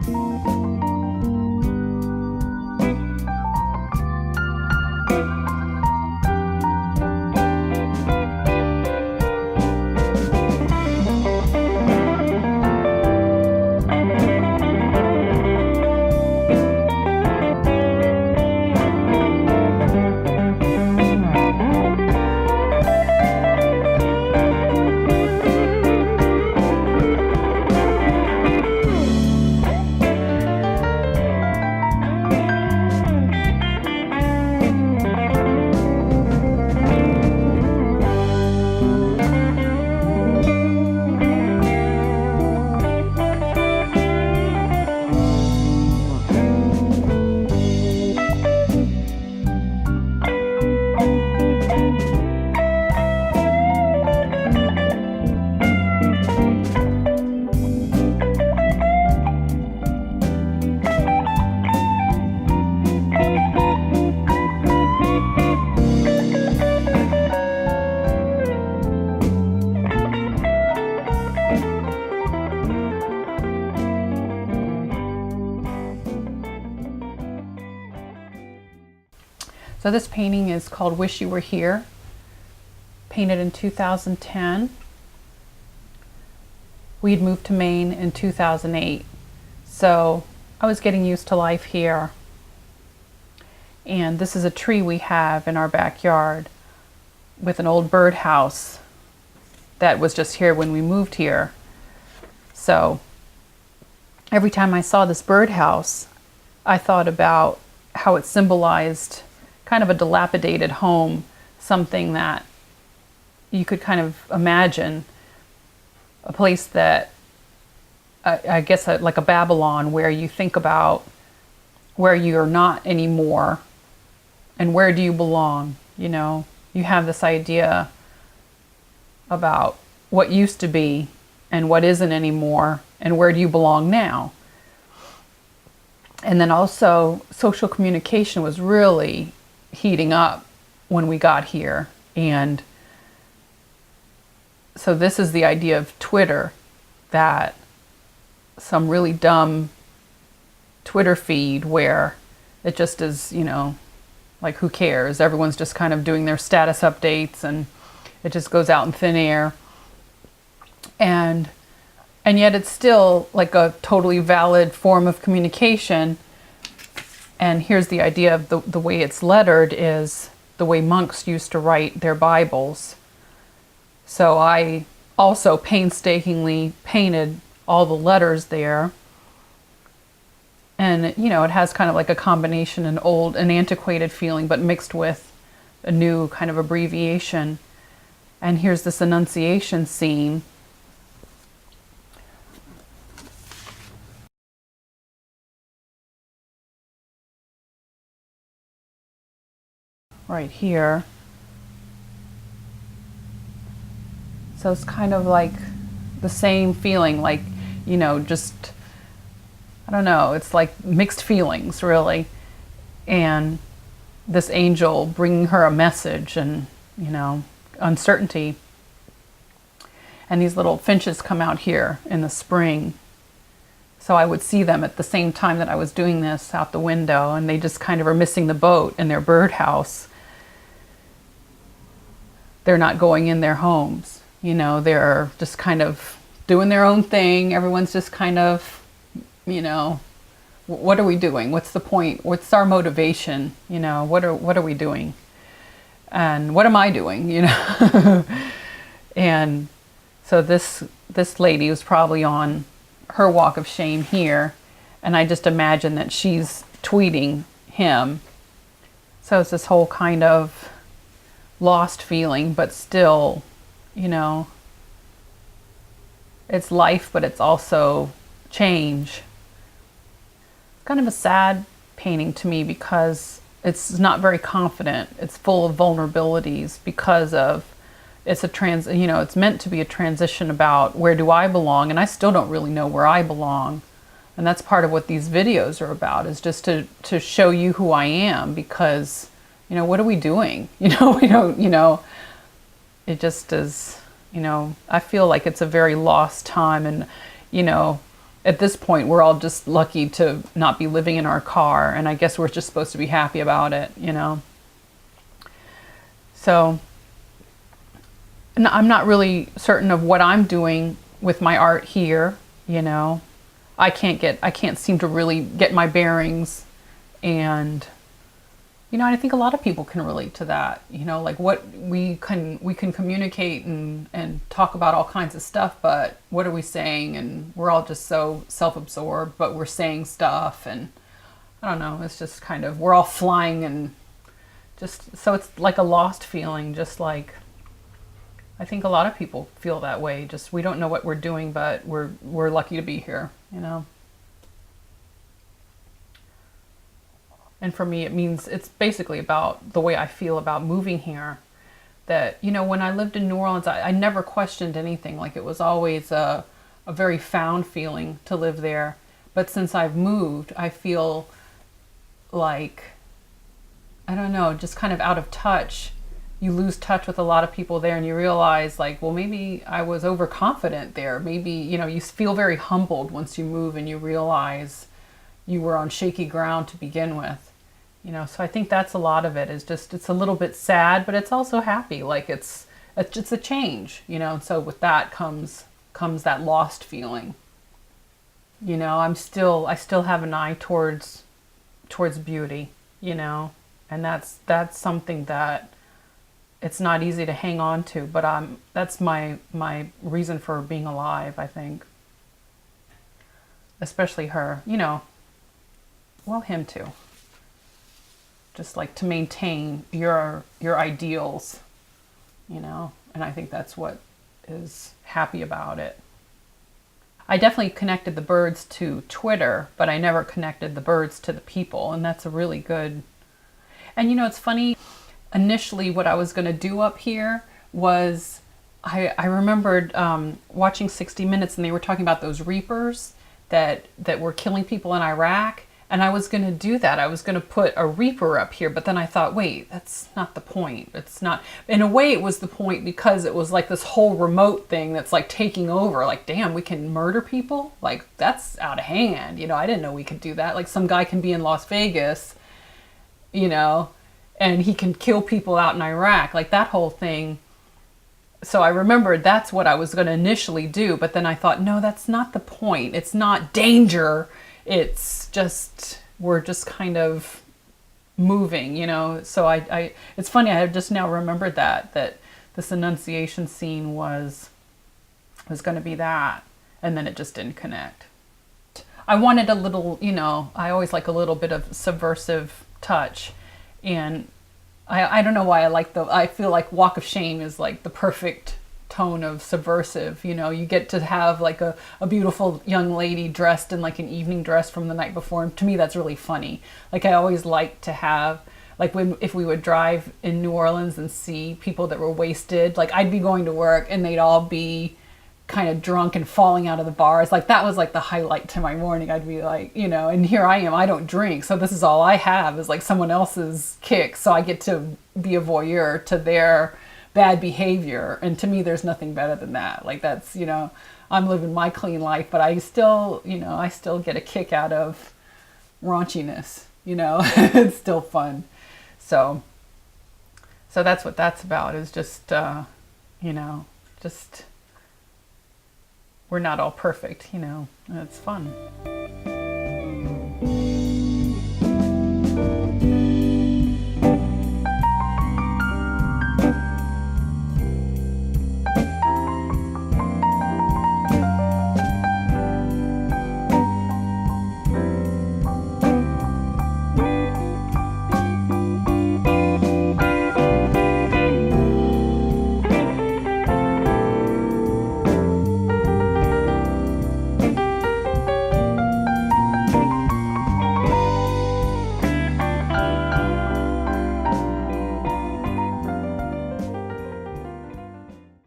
So this painting is called Wish You Were Here, painted in 2010. We'd moved to Maine in 2008, so I was getting used to life here. And this is a tree we have in our backyard with an old birdhouse that was just here when we moved here. So every time I saw this birdhouse, I thought about how it symbolized kind of a dilapidated home, something that you could kind of imagine, a place that, I guess like a Babylon, where you think about where you're not anymore and where do you belong. You know, you have this idea about what used to be and what isn't anymore and where do you belong now. And then also social communication was really heating up when we got here. And so this is the idea of Twitter, that some really dumb Twitter feed where it just is, you know, like who cares? Everyone's just kind of doing their status updates and it just goes out in thin air. And yet it's still like a totally valid form of communication. And here's the idea of the way it's lettered is the way monks used to write their Bibles. So I also painstakingly painted all the letters there. And, you know, it has kind of like a combination, an old, an antiquated feeling, but mixed with a new kind of abbreviation. And here's this Annunciation scene. Right here. So it's kind of like the same feeling, like, you know, just, I don't know, it's like mixed feelings, really. And this angel bringing her a message and, you know, uncertainty. And these little finches come out here in the spring. So I would see them at the same time that I was doing this out the window, and they just kind of are missing the boat in their birdhouse. They're not going in their homes. You know, they're just kind of doing their own thing. Everyone's just kind of, you know, what are we doing? What's the point? What's our motivation? You know, what are we doing? And what am I doing? You know? And so this lady was probably on her walk of shame here, and I just imagine that she's tweeting him. So it's this whole kind of lost feeling, but still, you know, it's life, but it's also change. It's kind of a sad painting to me because it's not very confident. It's full of vulnerabilities because of it's meant to be a transition about where do I belong, and I still don't really know where I belong. And that's part of what these videos are about, is just to show you who I am, because, you know, what are we doing? You know, we don't, you know, it just is, you know, I feel like it's a very lost time. And, you know, at this point, we're all just lucky to not be living in our car. And I guess we're just supposed to be happy about it, you know? So I'm not really certain of what I'm doing with my art here, you know? I can't seem to really get my bearings. And, you know, I think a lot of people can relate to that, you know, like what we can communicate and talk about all kinds of stuff, but what are we saying? And we're all just so self-absorbed, but we're saying stuff, and I don't know, it's just kind of, we're all flying, and just, so it's like a lost feeling, just like, I think a lot of people feel that way. Just, we don't know what we're doing, but we're lucky to be here, you know? And for me, it means, it's basically about the way I feel about moving here. That, you know, when I lived in New Orleans, I never questioned anything. Like, it was always a very found feeling to live there. But since I've moved, I feel like, I don't know, just kind of out of touch. You lose touch with a lot of people there, and you realize, like, well, maybe I was overconfident there. Maybe, you know, you feel very humbled once you move and you realize you were on shaky ground to begin with. You know, so I think that's a lot of it, is just, it's a little bit sad, but it's also happy. Like, it's a change, you know, and so with that comes that lost feeling. You know, I still have an eye towards beauty, you know, and that's something that it's not easy to hang on to, but that's my reason for being alive, I think. Especially her, you know, well, him too. Just like to maintain your ideals, you know, and I think that's what is happy about it. I definitely connected the birds to Twitter, but I never connected the birds to the people, and that's a really good. And you know, it's funny, initially what I was going to do up here was, I remembered watching 60 Minutes, and they were talking about those Reapers that were killing people in Iraq. And I was going to do that. I was going to put a Reaper up here, but then I thought, wait, that's not the point. It's not, in a way it was the point, because it was like this whole remote thing that's like taking over. Like, damn, we can murder people? Like, that's out of hand. You know, I didn't know we could do that. Like, some guy can be in Las Vegas, you know, and he can kill people out in Iraq. Like, that whole thing. So I remembered that's what I was going to initially do, but then I thought, no, that's not the point. It's not danger. It's just, we're just kind of moving, you know? So it's funny, I have just now remembered that this Annunciation scene was going to be that, and then it just didn't connect. I wanted a little, you know, I always like a little bit of subversive touch, and I don't know why I feel like Walk of Shame is like the perfect tone of subversive. You know, you get to have like a beautiful young lady dressed in like an evening dress from the night before, and to me that's really funny. Like, I always like to have, like, if we would drive in New Orleans and see people that were wasted, like, I'd be going to work and they'd all be kind of drunk and falling out of the bars. Like, that was like the highlight to my morning. I'd be like, you know, and here I am, I don't drink, so this is all I have is like someone else's kick, so I get to be a voyeur to their bad behavior. And to me, there's nothing better than that. Like, that's, you know, I'm living my clean life, but I still, you know, I still get a kick out of raunchiness, you know. It's still fun. So that's what that's about, is just, you know, just, we're not all perfect, you know, and it's fun.